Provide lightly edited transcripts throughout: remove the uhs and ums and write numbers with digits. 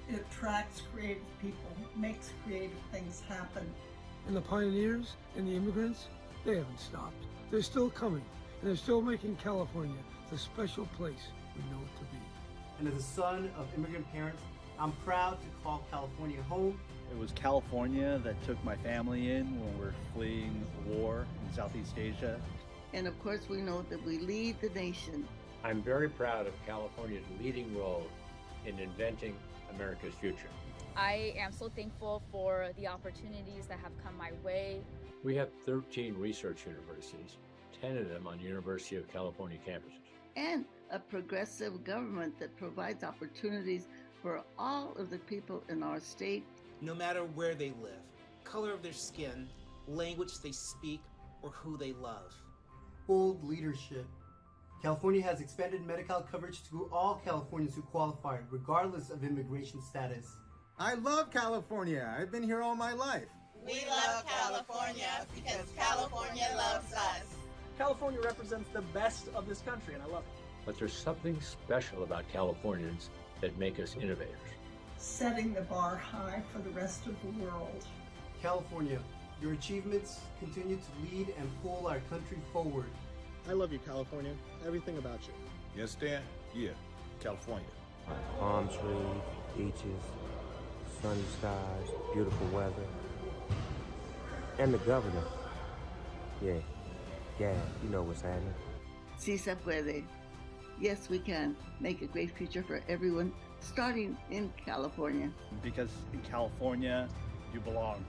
It attracts creative people, makes creative things happen. And the pioneers and the immigrants, they haven't stopped. They're still coming, and they're still making California the special place we know it to be. And as a son of immigrant parents, I'm proud to call California home. It was California that took my family in when we were fleeing war in Southeast Asia. And of course, we know that we lead the nation. I'm very proud of California's leading role in inventing America's future. I am so thankful for the opportunities that have come my way. We have 13 research universities, 10 of them on University of California campuses. And a progressive government that provides opportunities for all of the people in our state. No matter where they live, color of their skin, language they speak, or who they love. Bold leadership. California has expanded Medi-Cal coverage to all Californians who qualify, regardless of immigration status. I love California. I've been here all my life. We love California because California loves us. California represents the best of this country, and I love it. But there's something special about Californians that make us innovators. Setting the bar high for the rest of the world. California, your achievements continue to lead and pull our country forward. I love you, California. Everything about you. You understand? Yeah, California. Palm trees, beaches, sunny skies, beautiful weather. And the governor. Yeah, you know what's happening. Si se puede. Yes, we can make a great future for everyone, starting in California. Because in California, you belong.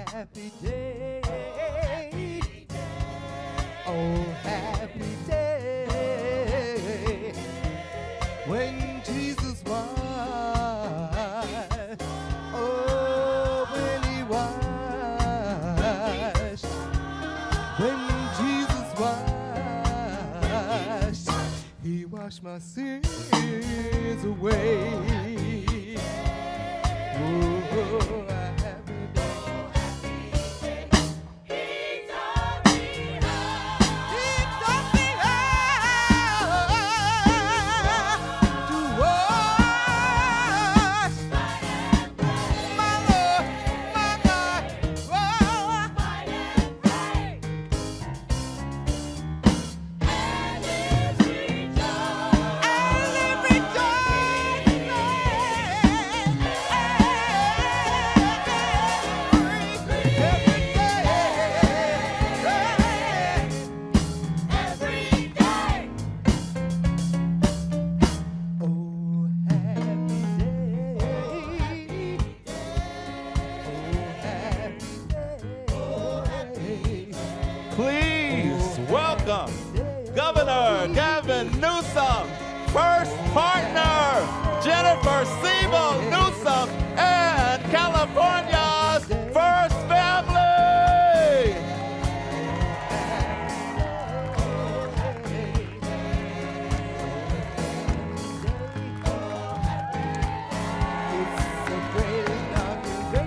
Happy day, oh happy day, when Jesus washed, oh when he washed, he washed my sins away. Oh, Please welcome Governor Gavin Newsom, first partner Jennifer Siebel Newsom, and California's first family. it's a great inauguration.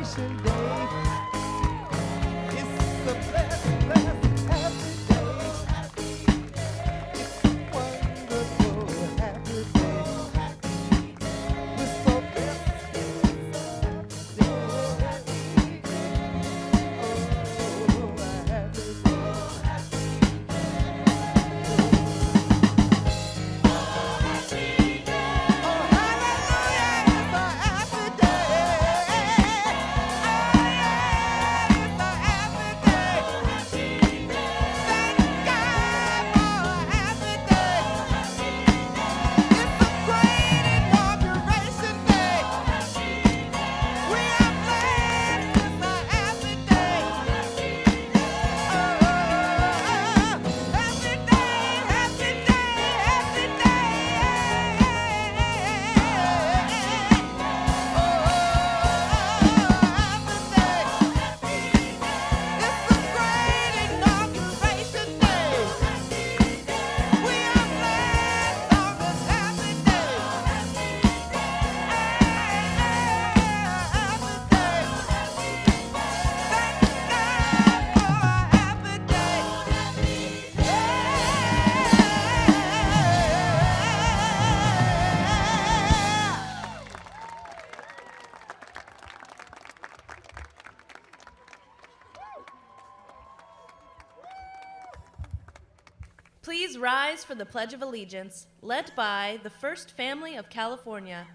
rise for the Pledge of Allegiance, led by the first family of California,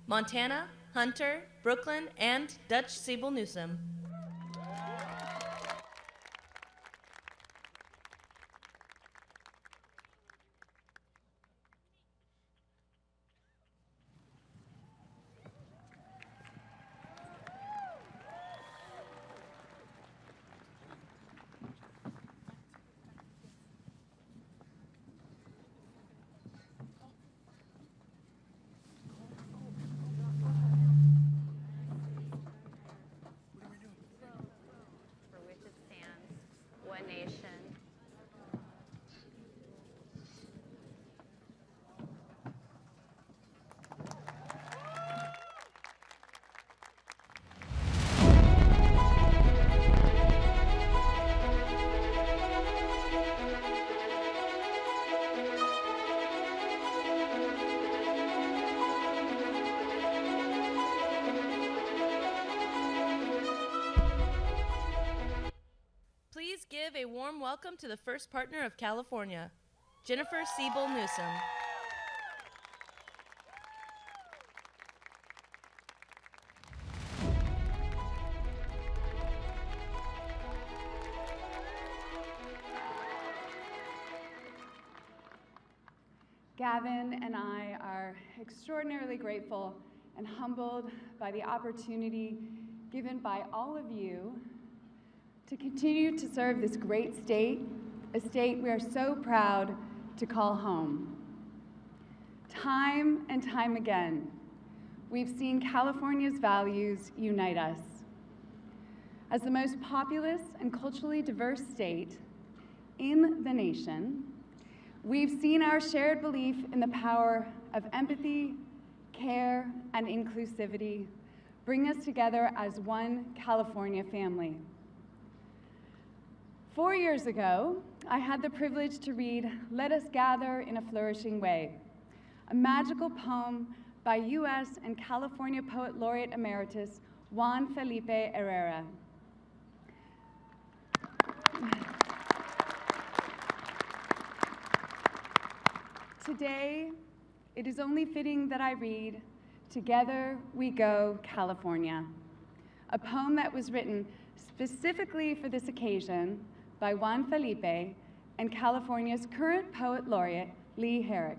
Montana, Hunter, Brooklyn, and Dutch Siebel Newsom. Please give a warm welcome to the first partner of California, Jennifer Siebel Newsom. Gavin and I are extraordinarily grateful and humbled by the opportunity given by all of you to continue to serve this great state, a state we are so proud to call home. Time and time again, we've seen California's values unite us. As the most populous and culturally diverse state in the nation, we've seen our shared belief in the power of empathy, care, and inclusivity bring us together as one California family. 4 years ago, I had the privilege to read Let Us Gather in a Flourishing Way, a magical poem by U.S. and California Poet Laureate Emeritus Juan Felipe Herrera. Today, it is only fitting that I read Together We Go, California, a poem that was written specifically for this occasion by Juan Felipe and California's current Poet Laureate, Lee Herrick.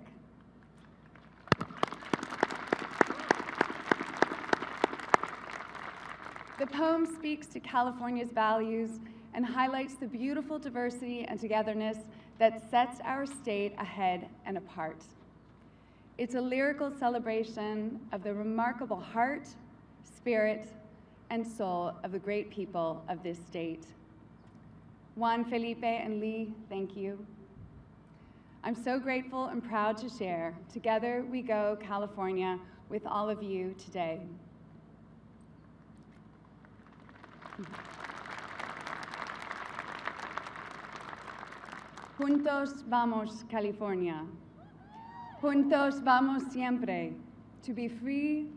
The poem speaks to California's values and highlights the beautiful diversity and togetherness that sets our state ahead and apart. It's a lyrical celebration of the remarkable heart, spirit, and soul of the great people of this state. Juan Felipe and Lee, thank you. I'm so grateful and proud to share Together We Go, California with all of you today. Juntos vamos, California. Juntos vamos siempre. To be free,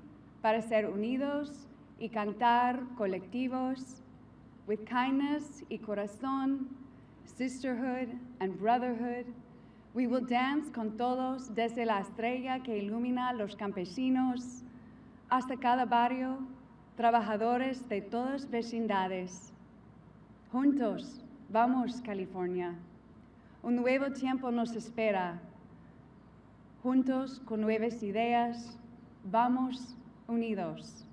para ser unidos y cantar colectivos, with kindness y corazón, sisterhood and brotherhood, we will dance con todos desde la estrella que ilumina los campesinos hasta cada barrio, trabajadores de todas vecindades. Juntos, vamos, California. Un nuevo tiempo nos espera. Juntos, con nuevas ideas, vamos unidos.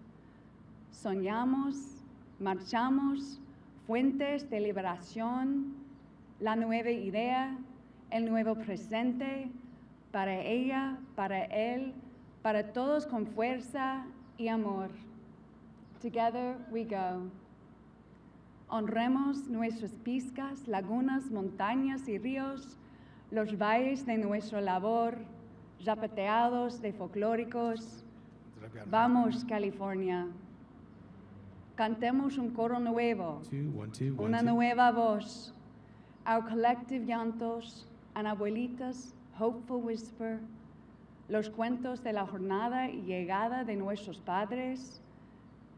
Soñamos, marchamos, fuentes de liberación, la nueva idea, el nuevo presente, para ella, para él, para todos con fuerza y amor. Together we go. Honremos nuestras piscas, lagunas, montañas y ríos, los valles de nuestra labor, zapateados de folclóricos. Vamos, California. Cantemos un coro nuevo, una nueva voz, our collective llantos, an abuelita's hopeful whisper, los cuentos de la jornada y llegada de nuestros padres,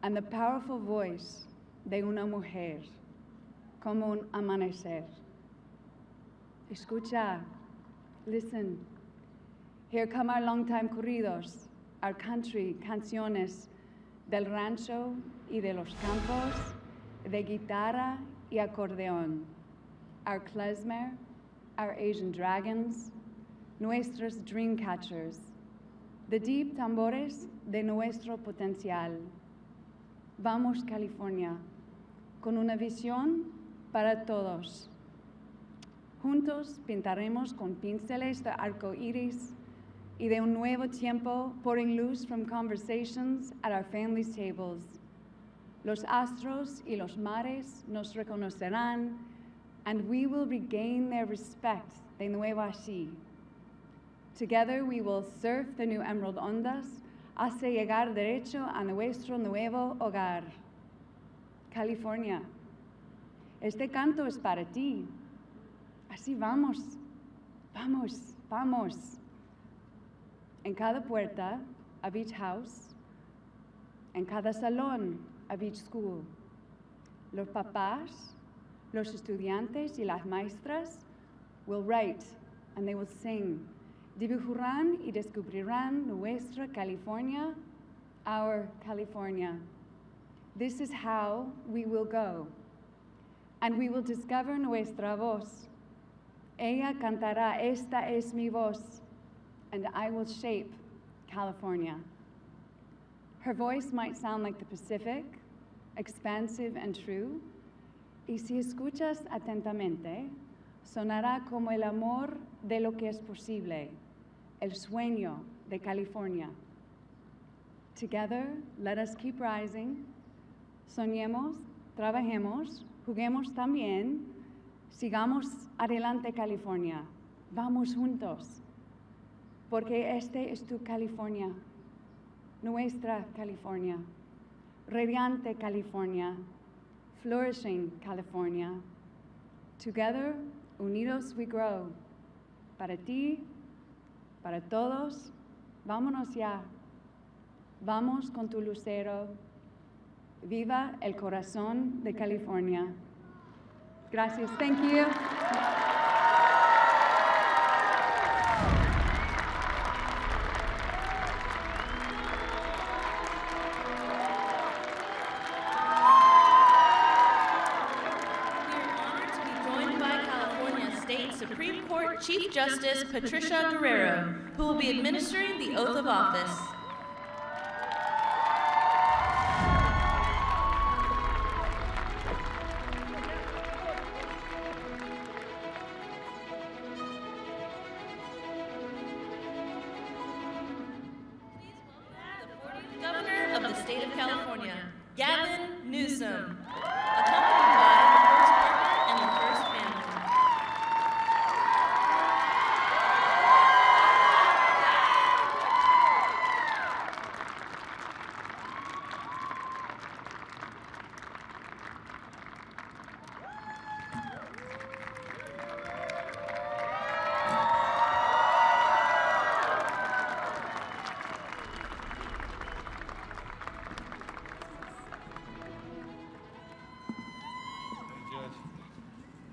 and the powerful voice de una mujer, como un amanecer. Escucha, Listen, here come our longtime corridos, our country canciones del rancho y de los campos, de guitarra y acordeón, our klezmer, our Asian dragons, nuestros dream catchers, the deep tambores de nuestro potencial. Vamos, California, con una visión para todos. Juntos pintaremos con pinceles de arco iris y de un nuevo tiempo, pouring luz from conversations at our families' tables. Los astros y los mares nos reconocerán, and we will regain their respect de nuevo así. Together we will surf the new emerald ondas hasta llegar derecho a nuestro nuevo hogar. California, este canto es para ti. Así vamos, vamos, vamos. En cada puerta, a beach house. En cada salón, a beach school. Los papás, los estudiantes y las maestras will write and they will sing. Dibujarán y descubrirán nuestra California, our California. This is how we will go. And we will discover nuestra voz. Ella cantará, esta es mi voz, and I will shape California. Her voice might sound like the Pacific, expansive and true, y si escuchas atentamente, sonará como el amor de lo que es posible, el sueño de California. Together, let us keep rising. Soñemos, trabajemos, juguemos también. Sigamos adelante, California. Vamos juntos. Porque este es tu California, nuestra California, radiante California, flourishing California. Together, unidos we grow. Para ti, para todos, vámonos ya. Vamos con tu lucero. Viva el corazón de California. Gracias. Thank you. Supreme Court Chief Justice Patricia Guerrero, who will be administering the oath of office. Please welcome the 40th Governor of the State of California, Gavin Newsom, accompanied by the first partner and the first family.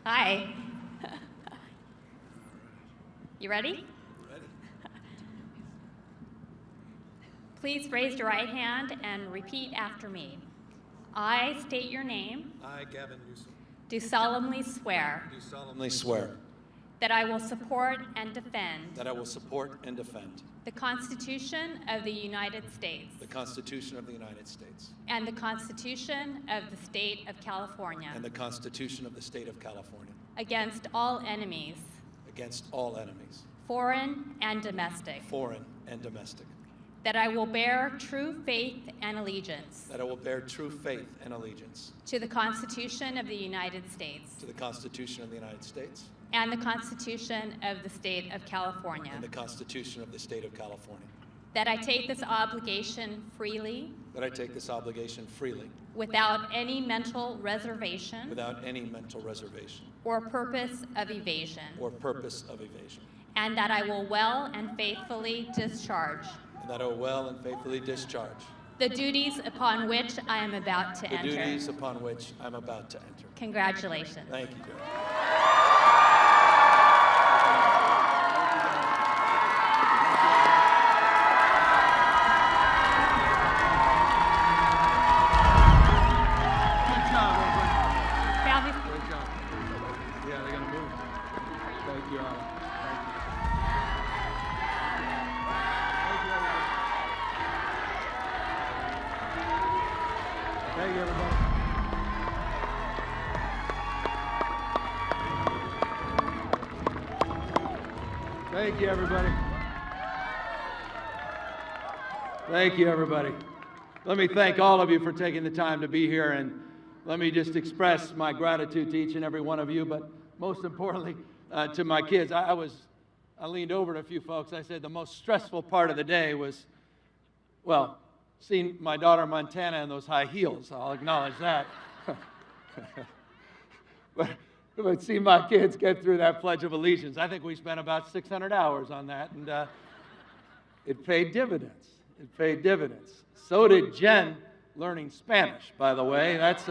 Hi. You ready? Ready. Please raise your right hand and repeat after me. I state your name. I, Gavin Newsom, Do solemnly swear do solemnly swear that I will support and defend that I will support and defend the Constitution of the United States the Constitution of the United States and the Constitution of the State of California and the Constitution of the State of California against all enemies, against all enemies, foreign and domestic, foreign and domestic, that I will bear true faith and allegiance that I will bear true faith and allegiance to the Constitution of the United States to the Constitution of the United States and the Constitution of the State of California, and the Constitution of the State of California, that I take this obligation freely that I take this obligation freely without any mental reservation without any mental reservation or purpose of evasion, or purpose of evasion, and that I will well and faithfully discharge and that I will well and faithfully discharge the duties upon which I am about to the enter. duties upon which I'm about to enter. Congratulations. Thank you, Judge. Thank you, everybody. Thank you, everybody. Thank you, everybody. Let me thank all of you for taking the time to be here, and let me just express my gratitude to each and every one of you, but most importantly, to my kids. I leaned over to a few folks. I said the most stressful part of the day was, well, seeing my daughter Montana in those high heels. I'll acknowledge that. But seeing my kids get through that Pledge of Allegiance, I think we spent about 600 hours on that, and it paid dividends. It paid dividends. So did Jen learning Spanish, by the way. That's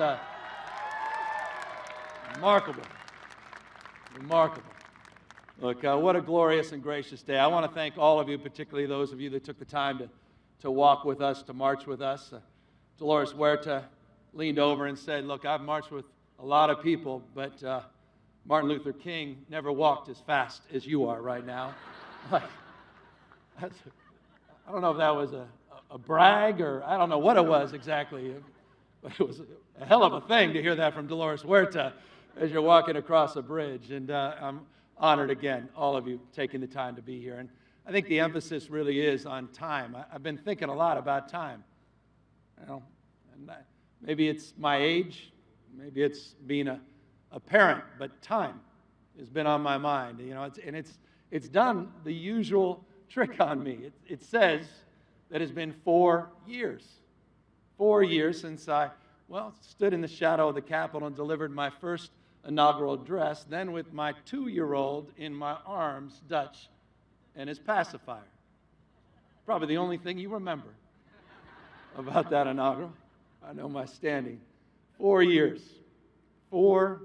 remarkable. Remarkable. Look, what a glorious and gracious day. I want to thank all of you, particularly those of you that took the time to walk with us, to march with us. Dolores Huerta leaned over and said, look, I've marched with a lot of people, but Martin Luther King never walked as fast as you are right now. Like, I don't know if that was a brag or I don't know what it was exactly, but it was a hell of a thing to hear that from Dolores Huerta as you're walking across a bridge. And I'm honored again, all of you taking the time to be here. And I think the emphasis really is on time. I've been thinking a lot about time. You know, and maybe it's my age, maybe it's being a parent, but time has been on my mind. You know, it's done the usual trick on me. It says that it's been 4 years. 4 years since I, stood in the shadow of the Capitol and delivered my first inaugural address, then with my 2-year-old in my arms, Dutch, and his pacifier. Probably the only thing you remember about that inaugural. I know my standing. 4 years. 4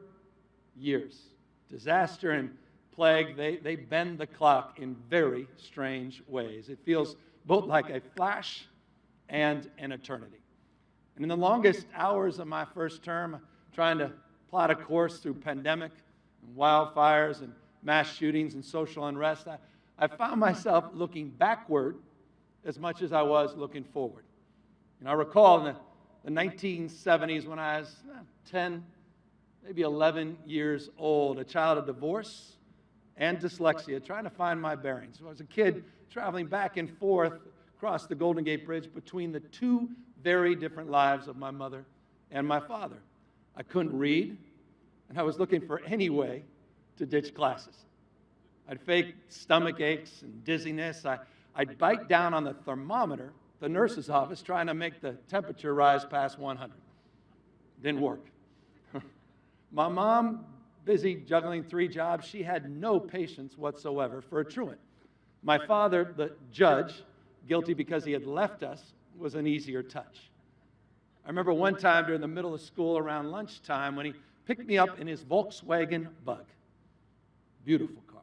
years. Disaster and plague, they bend the clock in very strange ways. It feels both like a flash and an eternity. And in the longest hours of my first term, trying to plot a course through pandemic and wildfires and mass shootings and social unrest, I found myself looking backward as much as I was looking forward. And I recall in the 1970s when I was 10, maybe 11 years old, a child of divorce and dyslexia, trying to find my bearings. I was a kid traveling back and forth across the Golden Gate Bridge between the two very different lives of my mother and my father. I couldn't read, and I was looking for any way to ditch classes. I'd fake stomach aches and dizziness. I'd bite down on the thermometer, the nurse's office, trying to make the temperature rise past 100. Didn't work. My mom, busy juggling 3 jobs, she had no patience whatsoever for a truant. My father, the judge, guilty because he had left us, was an easier touch. I remember one time during the middle of school around lunchtime when he picked me up in his Volkswagen Bug. Beautiful car.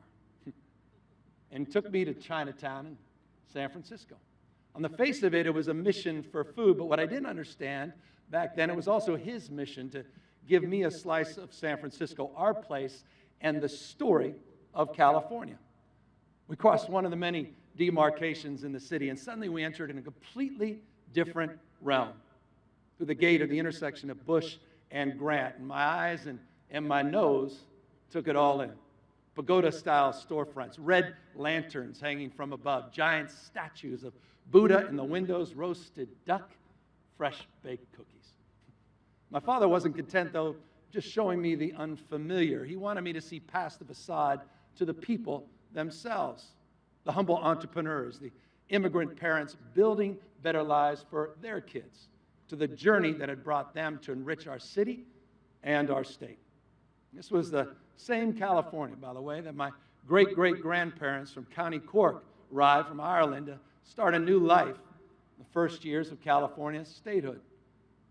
And took me to Chinatown in San Francisco. On the face of it, it was a mission for food, but what I didn't understand back then, it was also his mission to give me a slice of San Francisco, our place, and the story of California. We crossed one of the many demarcations in the city, and suddenly we entered in a completely different realm through the gate of the intersection of Bush and Grant. And my eyes and my nose took it all in. Pagoda-style storefronts, red lanterns hanging from above, giant statues of Buddha in the windows, roasted duck, fresh-baked cookies. My father wasn't content, though, just showing me the unfamiliar. He wanted me to see past the facade to the people themselves, the humble entrepreneurs, the immigrant parents building better lives for their kids, to the journey that had brought them to enrich our city and our state. This was the same California, by the way, that my great-great-grandparents from County Cork arrived from Ireland to start a new life in the first years of California's statehood.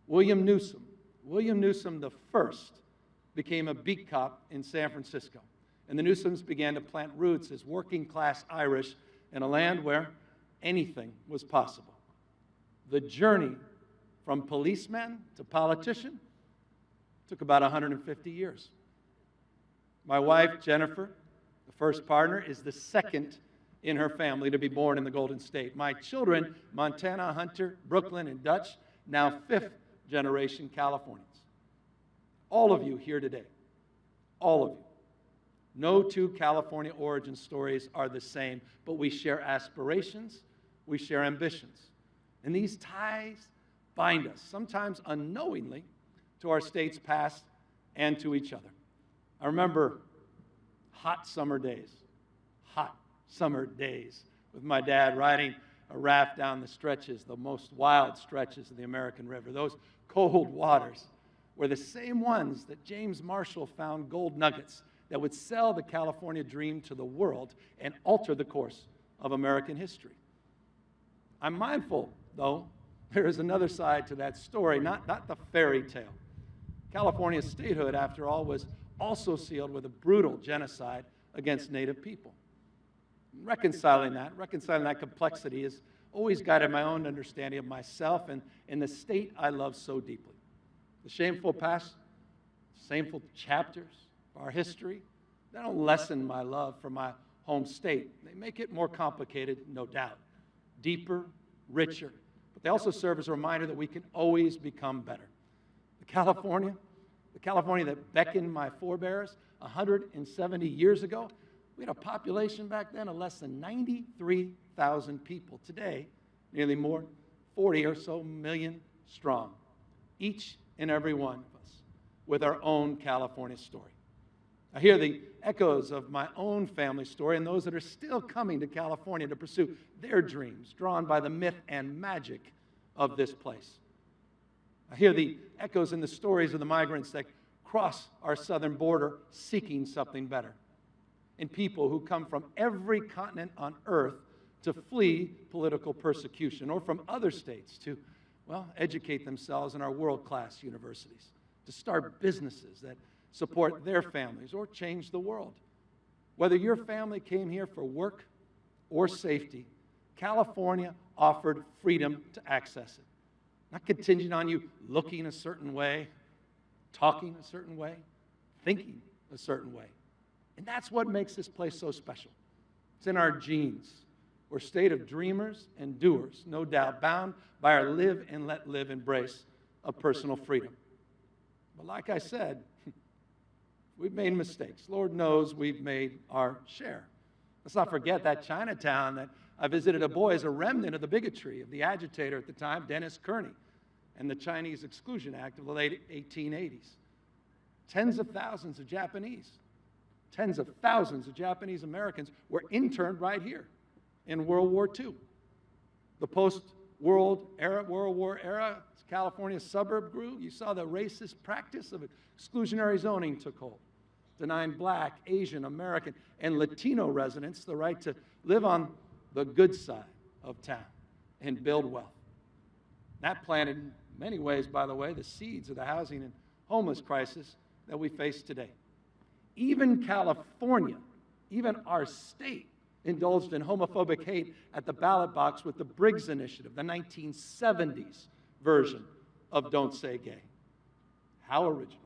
William Newsom the first became a beat cop in San Francisco. And the Newsoms began to plant roots as working-class Irish in a land where anything was possible. The journey from policeman to politician took about 150 years. My wife, Jennifer, the first partner, is the second in her family to be born in the Golden State. My children, Montana, Hunter, Brooklyn, and Dutch, now 5th generation Californians. All of you here today, all of you. No two California origin stories are the same, but we share aspirations, we share ambitions. And these ties bind us, sometimes unknowingly, to our state's past and to each other. I remember hot summer days with my dad riding a raft down the stretches, the most wild stretches of the American River. Those cold waters were the same ones that James Marshall found gold nuggets that would sell the California dream to the world and alter the course of American history. I'm mindful, though, there is another side to that story, not the fairy tale. California's statehood, after all, was also sealed with a brutal genocide against Native people. Reconciling that complexity has always guided my own understanding of myself and the state I love so deeply. The shameful past, shameful chapters of our history, they don't lessen my love for my home state. They make it more complicated, no doubt, deeper, richer, but they also serve as a reminder that we can always become better. The California that beckoned my forebears 170 years ago, we had a population back then of less than 93,000 people. Today, nearly more, 40 or so million strong, each and every one of us with our own California story. I hear the echoes of my own family story and those that are still coming to California to pursue their dreams, drawn by the myth and magic of this place. I hear the echoes in the stories of the migrants that cross our southern border seeking something better, and people who come from every continent on earth to flee political persecution, or from other states to, well, educate themselves in our world-class universities, to start businesses that support their families or change the world. Whether your family came here for work or safety, California offered freedom to access it. Not contingent on you looking a certain way, talking a certain way, thinking a certain way. And that's what makes this place so special. It's in our genes. We're a state of dreamers and doers, no doubt, bound by our live and let live embrace of personal freedom. But like I said, we've made mistakes. Lord knows we've made our share. Let's not forget that Chinatown that I visited a boy as a remnant of the bigotry of the agitator at the time, Dennis Kearney, and the Chinese Exclusion Act of the late 1880s. Tens of thousands of Japanese Americans were interned right here in World War II. The post-World War era, as California's suburb grew, you saw the racist practice of exclusionary zoning took hold, denying Black, Asian, American, and Latino residents the right to live on the good side of town and build wealth. That planted, in many ways, by the way, the seeds of the housing and homeless crisis that we face today. Even California, even our state, indulged in homophobic hate at the ballot box with the Briggs Initiative, the 1970s version of Don't Say Gay. How original.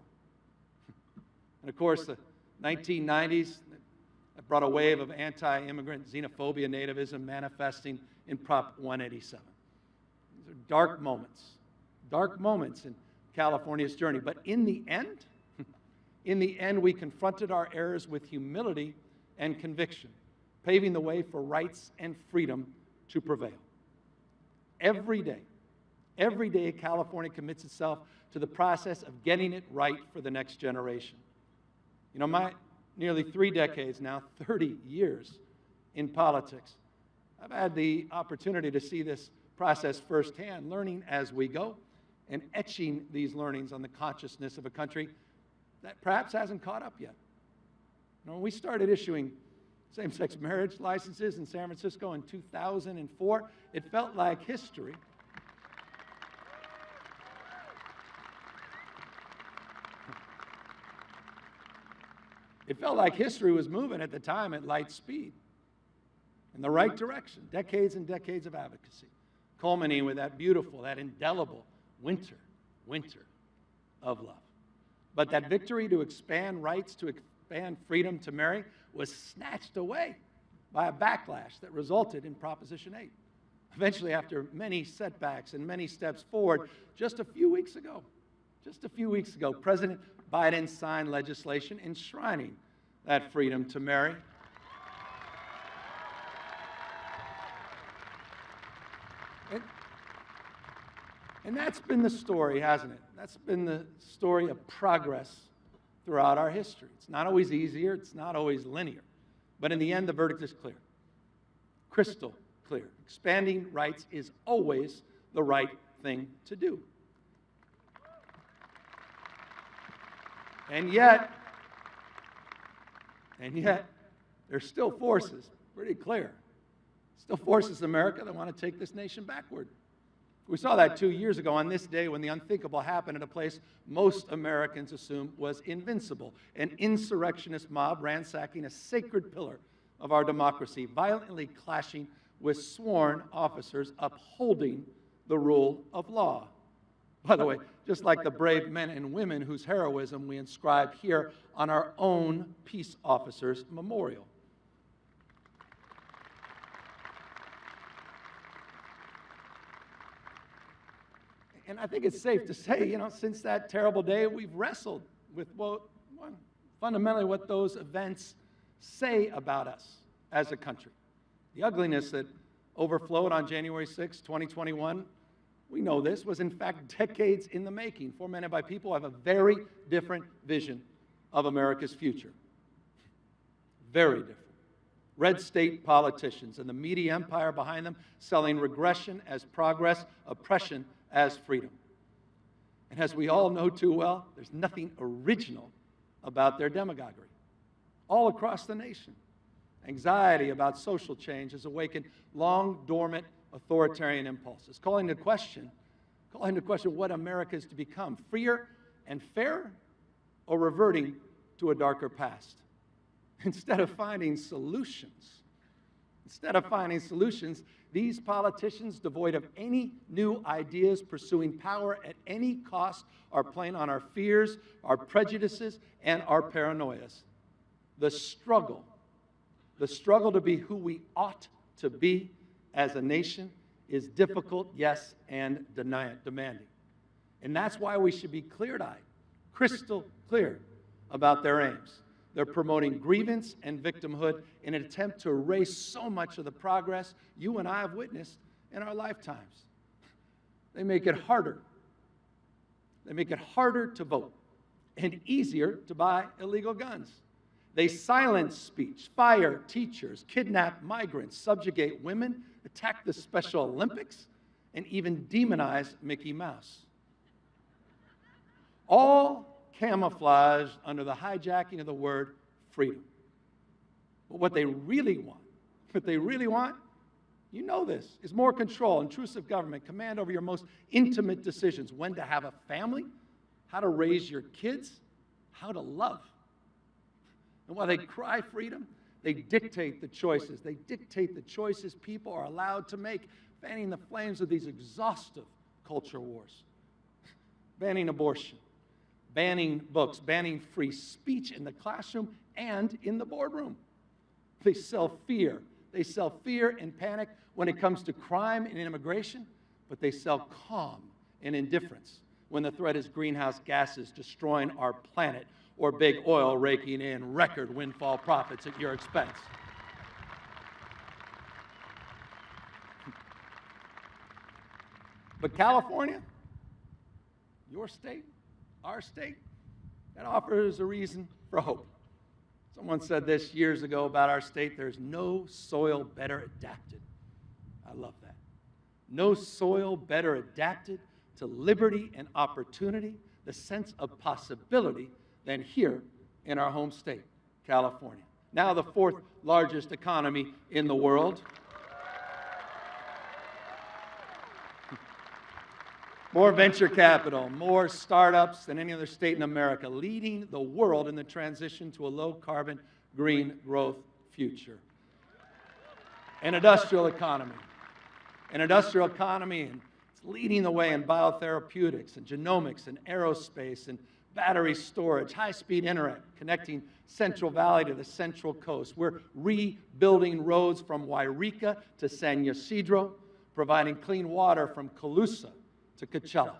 And of course, the 1990s brought a wave of anti-immigrant xenophobia, nativism manifesting in Prop 187. These are dark moments in California's journey. But in the end, we confronted our errors with humility and conviction, paving the way for rights and freedom to prevail. Every day, California commits itself to the process of getting it right for the next generation. You know, my nearly 3 decades now, 30 years in politics, I've had the opportunity to see this process firsthand, learning as we go and etching these learnings on the consciousness of a country that perhaps hasn't caught up yet. You know, when we started issuing same-sex marriage licenses in San Francisco in 2004, it felt like history. It felt like history was moving at the time at light speed in the right direction, decades and decades of advocacy, culminating with that beautiful, that indelible winter of love. But that victory to expand rights, to expand freedom to marry, was snatched away by a backlash that resulted in Proposition 8. Eventually, after many setbacks and many steps forward, just a few weeks ago, President Biden signed legislation enshrining that freedom to marry. And that's been the story, hasn't it? That's been the story of progress throughout our history. It's not always easier, it's not always linear. But in the end, the verdict is clear. Crystal clear. Expanding rights is always the right thing to do. And yet, there's still forces, pretty clear, still forces in America that want to take this nation backward. We saw that 2 years ago on this day when the unthinkable happened at a place most Americans assumed was invincible. An insurrectionist mob ransacking a sacred pillar of our democracy, violently clashing with sworn officers upholding the rule of law. By the way, just like the brave men and women whose heroism we inscribe here on our own peace officers' memorial. And I think it's safe to say, since that terrible day, we've wrestled with fundamentally what those events say about us as a country. The ugliness that overflowed on January 6, 2021, we know this, was in fact decades in the making, fomented by people who have a very different vision of America's future. Very different. Red state politicians and the media empire behind them selling regression as progress, oppression as freedom. And as we all know too well, there's nothing original about their demagoguery. All across the nation, anxiety about social change has awakened long dormant authoritarian impulses, calling into question what America is to become, freer and fairer, or reverting to a darker past. Instead of finding solutions, these politicians, devoid of any new ideas, pursuing power at any cost, are playing on our fears, our prejudices, and our paranoias. The struggle to be who we ought to be as a nation is difficult, yes, and demanding. And that's why we should be clear-eyed, crystal clear about their aims. They're promoting grievance and victimhood in an attempt to erase so much of the progress you and I have witnessed in our lifetimes. They make it harder. They make it harder to vote and easier to buy illegal guns. They silence speech, fire teachers, kidnap migrants, subjugate women, attack the Special Olympics, and even demonize Mickey Mouse. All camouflaged under the hijacking of the word freedom. But what they really want, you know this, is more control, intrusive government, command over your most intimate decisions, when to have a family, how to raise your kids, how to love. And while they cry freedom, they dictate the choices. They dictate the choices people are allowed to make, fanning the flames of these exhaustive culture wars. Banning abortion, banning books, banning free speech in the classroom and in the boardroom. They sell fear. They sell fear and panic when it comes to crime and immigration, but they sell calm and indifference when the threat is greenhouse gases destroying our planet or big oil raking in record windfall profits at your expense. But California, your state, our state, that offers a reason for hope. Someone said this years ago about our state: there's no soil better adapted. I love that. No soil better adapted to liberty and opportunity, the sense of possibility, than here in our home state, California. Now the fourth largest economy in the world. More venture capital, more startups than any other state in America, leading the world in the transition to a low-carbon, green growth future. An industrial economy, and it's leading the way in biotherapeutics and genomics and aerospace and battery storage, high-speed internet connecting Central Valley to the Central Coast. We're rebuilding roads from Wairika to San Ysidro, providing clean water from Calusa to Coachella.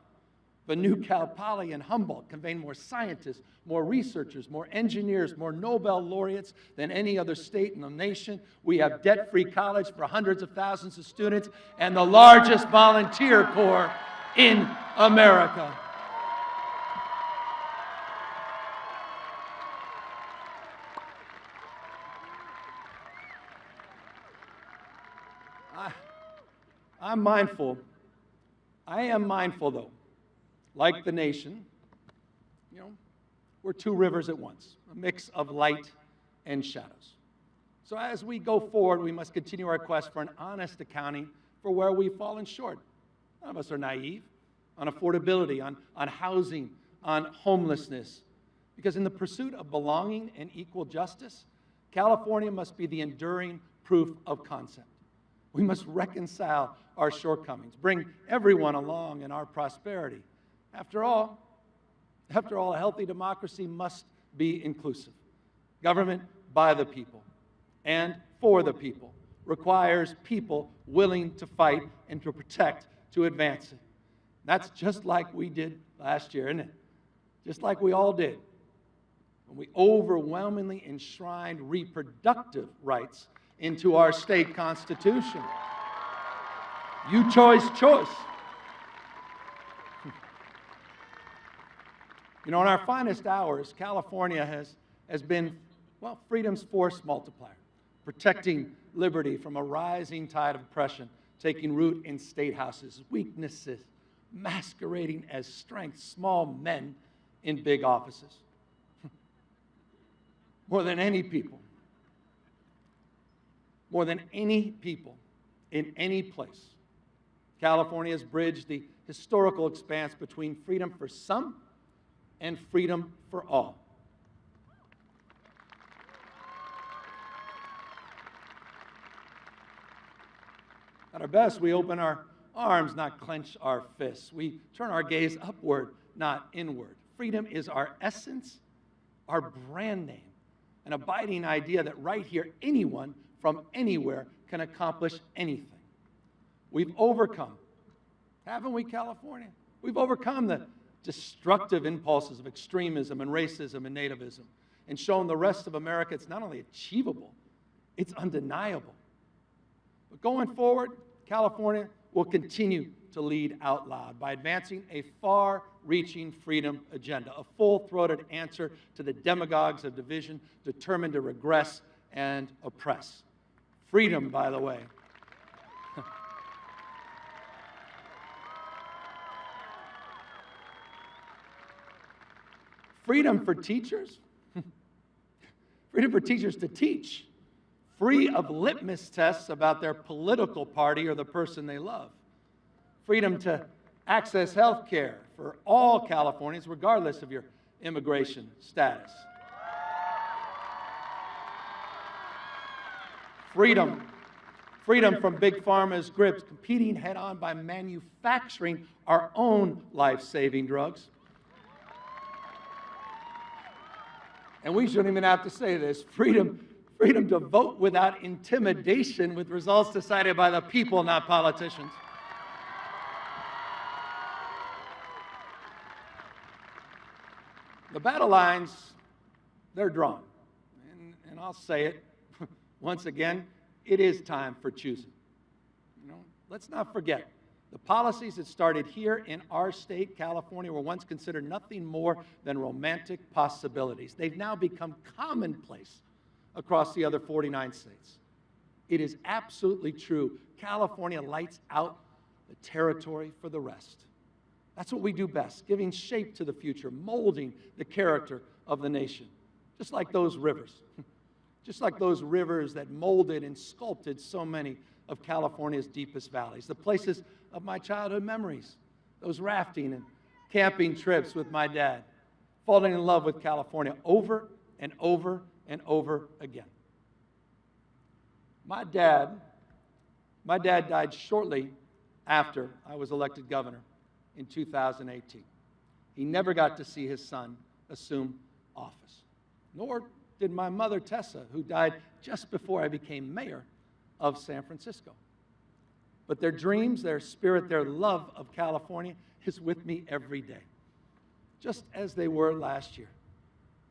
But New Cal Poly and Humboldt conveying more scientists, more researchers, more engineers, more Nobel laureates than any other state in the nation. We have debt-free college for hundreds of thousands of students and the largest volunteer corps in America. I am mindful, though, like the nation, we're two rivers at once, a mix of light and shadows. So as we go forward, we must continue our quest for an honest accounting for where we've fallen short. None of us are naive on affordability, on housing, on homelessness. Because in the pursuit of belonging and equal justice, California must be the enduring proof of concept. We must reconcile our shortcomings, bring everyone along in our prosperity. After all, a healthy democracy must be inclusive. Government by the people and for the people requires people willing to fight and to protect, to advance it. That's just like we did last year, isn't it? Just like we all did when we overwhelmingly enshrined reproductive rights into our state constitution. You chose choice. In our finest hours, California has been, freedom's force multiplier, protecting liberty from a rising tide of oppression, taking root in state houses, weaknesses masquerading as strength, small men in big offices. More than any people in any place, California has bridged the historical expanse between freedom for some and freedom for all. At our best, we open our arms, not clench our fists. We turn our gaze upward, not inward. Freedom is our essence, our brand name, an abiding idea that right here, anyone from anywhere can accomplish anything. We've overcome, haven't we, California? We've overcome the destructive impulses of extremism and racism and nativism and shown the rest of America it's not only achievable, it's undeniable. But going forward, California will continue to lead out loud by advancing a far-reaching freedom agenda, a full-throated answer to the demagogues of division determined to regress and oppress. Freedom, by the way. Freedom for teachers. Freedom for teachers to teach, free of litmus tests about their political party or the person they love. Freedom to access health care for all Californians, regardless of your immigration status. Freedom from Big Pharma's grips, competing head-on by manufacturing our own life-saving drugs. And we shouldn't even have to say this. Freedom to vote without intimidation with results decided by the people, not politicians. The battle lines, they're drawn. And I'll say it once again, it is time for choosing. Let's not forget, the policies that started here in our state, California, were once considered nothing more than romantic possibilities. They've now become commonplace across the other 49 states. It is absolutely true. California lights out the territory for the rest. That's what we do best, giving shape to the future, molding the character of the nation, just like those rivers. Just like those rivers that molded and sculpted so many of California's deepest valleys, the places of my childhood memories, those rafting and camping trips with my dad, falling in love with California over and over and over again. My dad died shortly after I was elected governor in 2018. He never got to see his son assume office, nor did my mother, Tessa, who died just before I became mayor of San Francisco. But their dreams, their spirit, their love of California is with me every day, just as they were last year.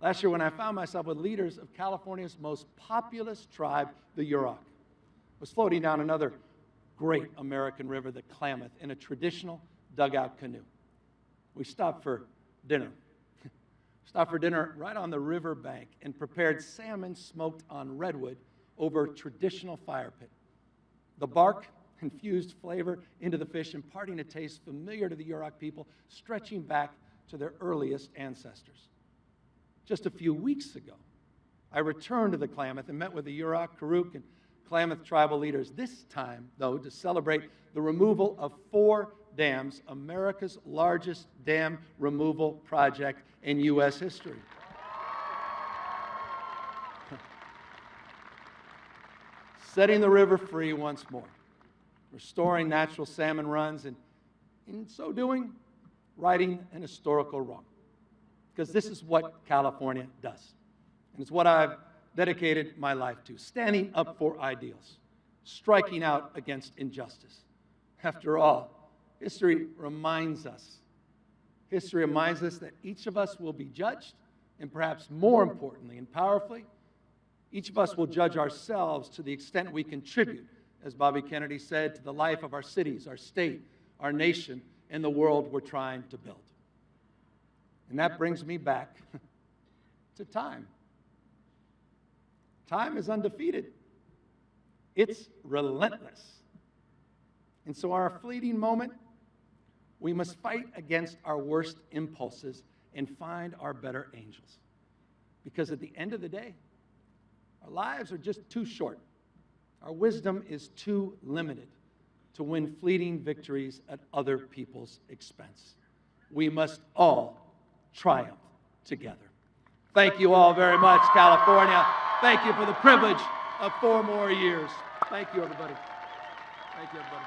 Last year when I found myself with leaders of California's most populous tribe, the Yurok. I was floating down another great American river, the Klamath, in a traditional dugout canoe. We stopped for dinner. Stopped for dinner right on the river bank and prepared salmon smoked on redwood over a traditional fire pit. The bark infused flavor into the fish, imparting a taste familiar to the Yurok people, stretching back to their earliest ancestors. Just a few weeks ago, I returned to the Klamath and met with the Yurok, Karuk, and Klamath tribal leaders, this time, though, to celebrate the removal of 4 dams, America's largest dam removal project in U.S. history. Setting the river free once more, restoring natural salmon runs, and in so doing, righting an historical wrong. Because this is what California does. And it's what I've dedicated my life to, standing up for ideals, striking out against injustice. After all, history reminds us that each of us will be judged, and perhaps more importantly and powerfully, each of us will judge ourselves to the extent we contribute, as Bobby Kennedy said, to the life of our cities, our state, our nation, and the world we're trying to build. And that brings me back to time. Time is undefeated. It's relentless. And so our fleeting moment, we must fight against our worst impulses and find our better angels. Because at the end of the day, our lives are just too short. Our wisdom is too limited to win fleeting victories at other people's expense. We must all triumph together. Thank you all very much, California. Thank you for the privilege of 4 more years. Thank you, everybody. Thank you, everybody.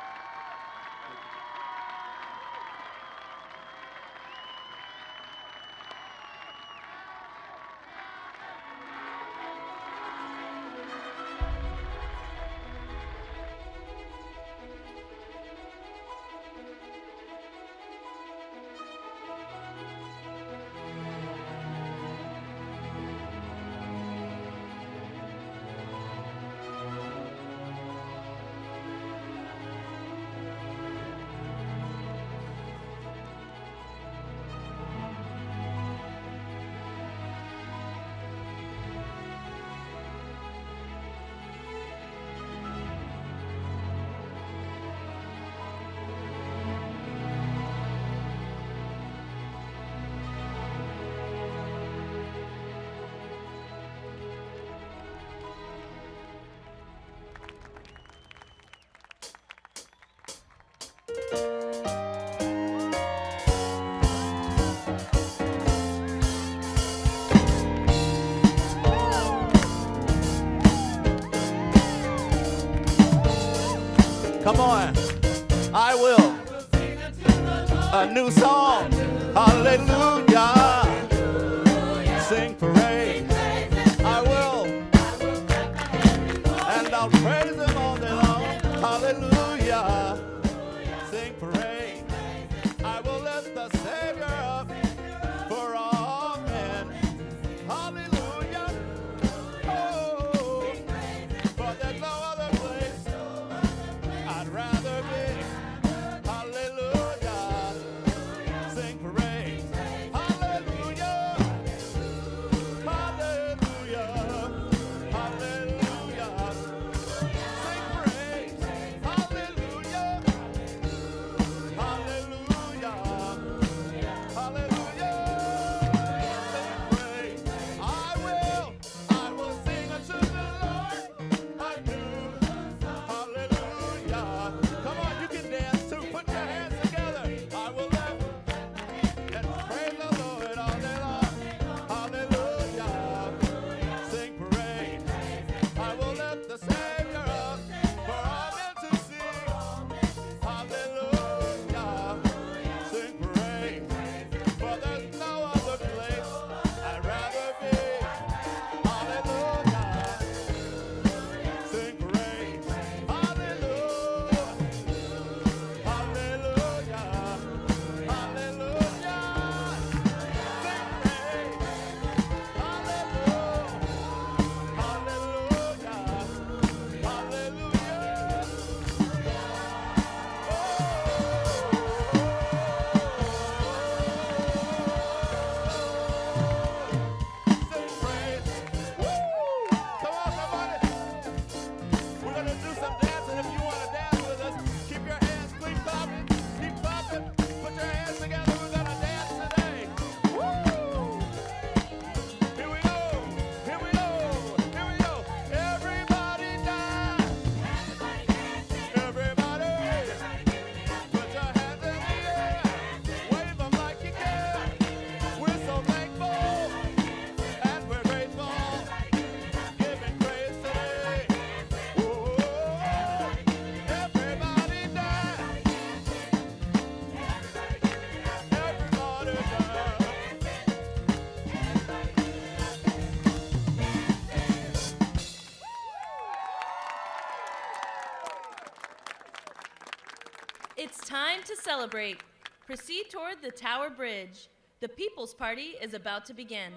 Come on, I will. A new song, hallelujah. Sing parade, I will. And I'll praise him all day long, hallelujah. Sing parade, I will lift the Savior up for all men, hallelujah. Oh, for there's no other place I'd rather be. Hallelujah. Sing praise. Time to celebrate. Proceed toward the Tower Bridge. The People's Party is about to begin.